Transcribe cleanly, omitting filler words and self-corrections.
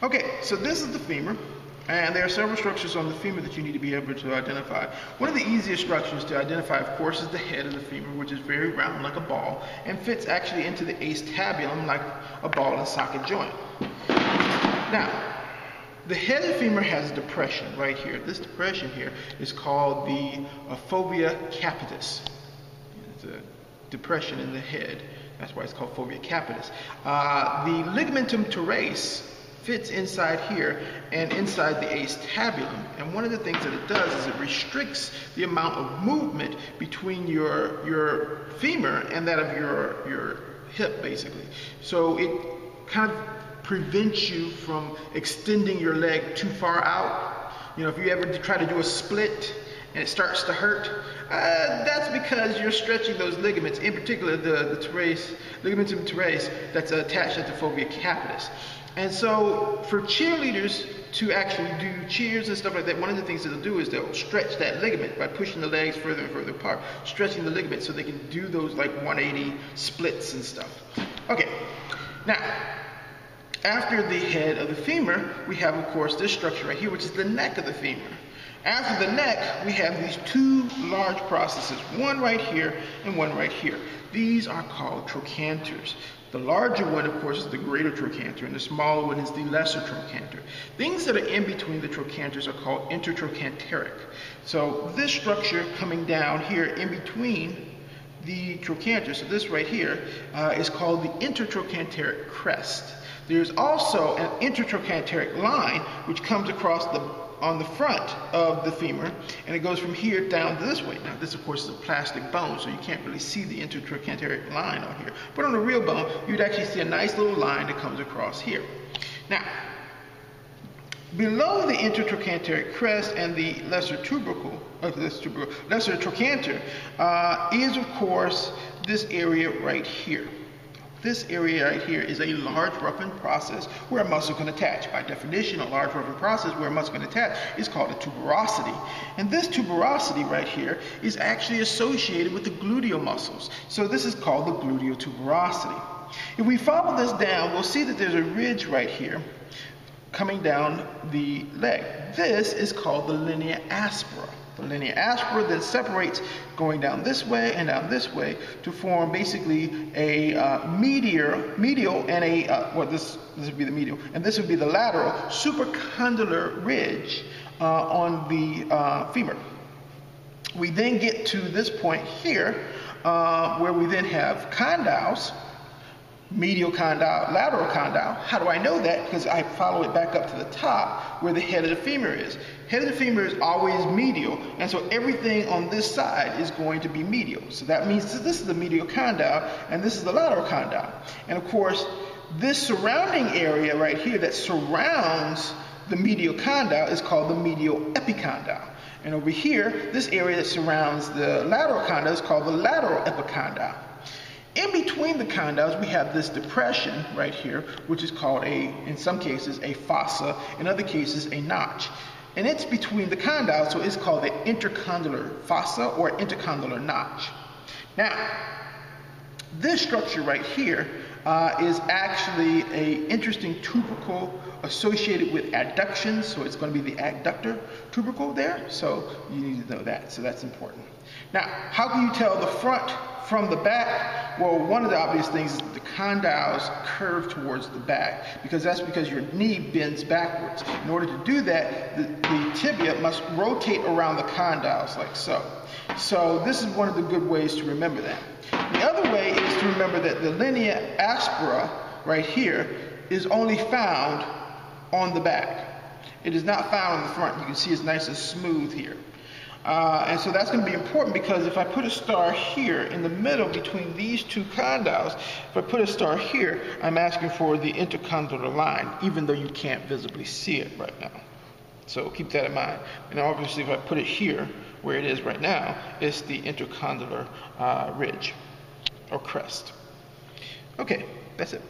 Okay, so this is the femur, and there are several structures on the femur that you need to be able to identify. One of the easiest structures to identify, of course, is the head of the femur, which is very round like a ball, and fits actually into the acetabulum like a ball and socket joint. Now, the head of the femur has a depression right here. This depression here is called the fovea capitis. It's a depression in the head. That's why it's called fovea capitis. The ligamentum teres fits inside here and inside the acetabulum. And one of the things that it does is it restricts the amount of movement between your femur and that of your hip, basically. So it kind of prevents you from extending your leg too far out. You know, if you ever try to do a split and it starts to hurt, that's because you're stretching those ligaments, in particular the teres, ligamentum teres, that's attached at the fovea capitis. And so for cheerleaders to actually do cheers and stuff like that, one of the things that they'll do is they'll stretch that ligament by pushing the legs further and further apart, stretching the ligament so they can do those like 180 splits and stuff. Okay, now, after the head of the femur, we have, of course, this structure right here, which is the neck of the femur. After the neck, we have these two large processes, one right here and one right here. These are called trochanters. The larger one, of course, is the greater trochanter, and the smaller one is the lesser trochanter. Things that are in between the trochanters are called intertrochanteric. So this structure coming down here in between the trochanter, so this right here, is called the intertrochanteric crest. There's also an intertrochanteric line which comes across on the front of the femur, and it goes from here down to this way. Now this, of course, is a plastic bone, so you can't really see the intertrochanteric line on here. But on a real bone, you'd actually see a nice little line that comes across here. Now, below the intertrochanteric crest and the lesser lesser trochanter is, of course, this area right here. This area right here is a large roughened process where a muscle can attach. By definition, a large roughened process where a muscle can attach is called a tuberosity. And this tuberosity right here is actually associated with the gluteal muscles. So this is called the gluteal tuberosity. If we follow this down, we'll see that there's a ridge right here coming down the leg. This is called the linea aspera. The linea aspera then separates going down this way and down this way to form basically a medial and a, well, this would be the medial, and this would be the lateral supracondylar ridge on the femur. We then get to this point here where we then have condyles, medial condyle, lateral condyle. How do I know that? Because I follow it back up to the top where the head of the femur is. Head of the femur is always medial, and so everything on this side is going to be medial. So that means that this is the medial condyle, and this is the lateral condyle. And of course, this surrounding area right here that surrounds the medial condyle is called the medial epicondyle. And over here, this area that surrounds the lateral condyle is called the lateral epicondyle. In between the condyles, we have this depression right here, which is called in some cases, a fossa, in other cases, a notch. And it's between the condyles, so it's called the intercondylar fossa or intercondylar notch. Now, this structure right here is actually an interesting tubercle associated with adduction, so it's going to be the adductor tubercle there, so you need to know that, so that's important. Now, how can you tell the front from the back? Well, one of the obvious things is the condyles curve towards the back, because that's because your knee bends backwards. In order to do that, the tibia must rotate around the condyles like so. So this is one of the good ways to remember that. The other way is to remember that the linea aspera right here is only found on the back. It is not found on the front. You can see it's nice and smooth here. And so that's going to be important, because if I put a star here in the middle between these two condyles, if I put a star here, I'm asking for the intercondylar line, even though you can't visibly see it right now. So keep that in mind. And obviously if I put it here, where it is right now, it's the intercondylar ridge or crest. Okay, that's it.